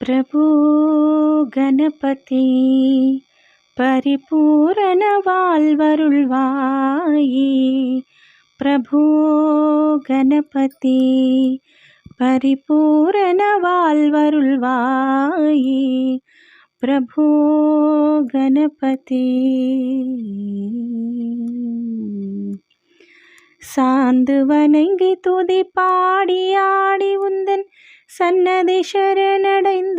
प्रभो गणपति परिपूर्ण வாழ்வருள்வாயே प्रभो गणपति परिपूर्ण வாழ்வருள்வாயே प्रभो गणपति சாந்து வணங்கி துதி பாடி ஆடி உந்தன் சன்னதி சரணடைந்தோமே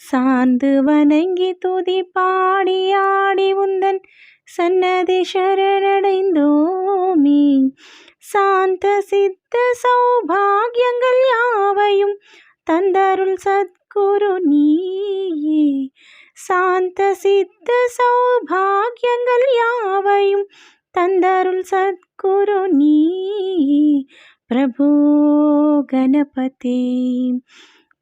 சாந்து வணங்கி துதி பாடி ஆடி உந்தன் சன்னதி சரணடைந்தோமே சாந்த சித்த சௌபாகியங்கள் யாவையும் தந்தருள் சத்குரு நீயே சாந்த சித்த சௌபாகியங்கள் யாவையும் தந்தருள் சத்குரு நீயே प्रभो गणपति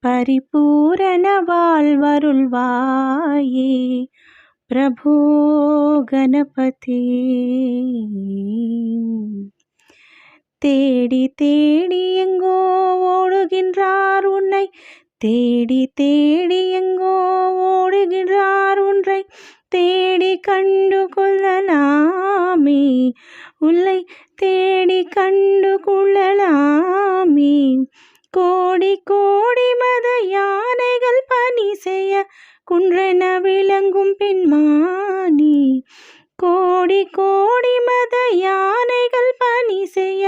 परिपूर्ण வாழ்வருள்வாயே प्रभो गणपति தேடி தேடி எங்கோ ஓடுகின்றார் உன்னை தேடி தேடி எங்கோ ஓடுகின்றார் உன்னை தேடி கண்டு கொள்ளலாமே உள்ளை தேடி கண்டு கொள்ளலாமே கோடி கோடி மத யானைகள் பணி செய்ய குன்றென விளங்கும் பெண்மானி கோடி கோடி மத யானைகள் பணி செய்ய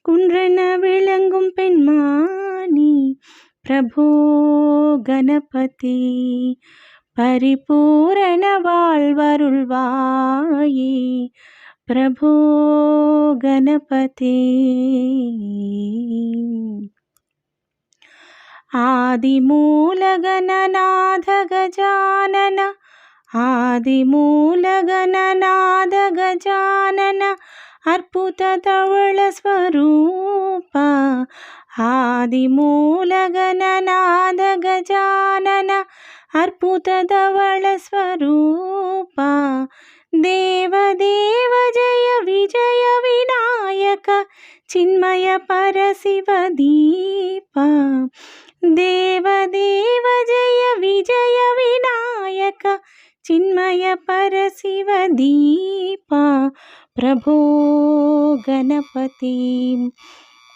குன்றென விளங்கும் பெண்மானி प्रभो गणपति परिपूर्ण வாழ்வருள்வாயே प्रभो गणपति आदिमूलगणनाथ गजानन आदिमूलगणनाथ गजानन अर्पुत तवळ स्वरूप आदिमूलगणनाथ गजानन अर्पुत तवळ स्वरूप देव देव जय विजय विनायक चिन्मय परशिव दीप देव देव जय विजय विनायक चिन्मय परशिव दीप प्रभो गणपति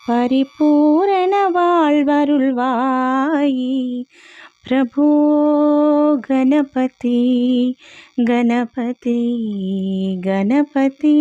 परिपूर्ण வாழ்வருள்வாயே प्रभो गणपति गणपति गणपति।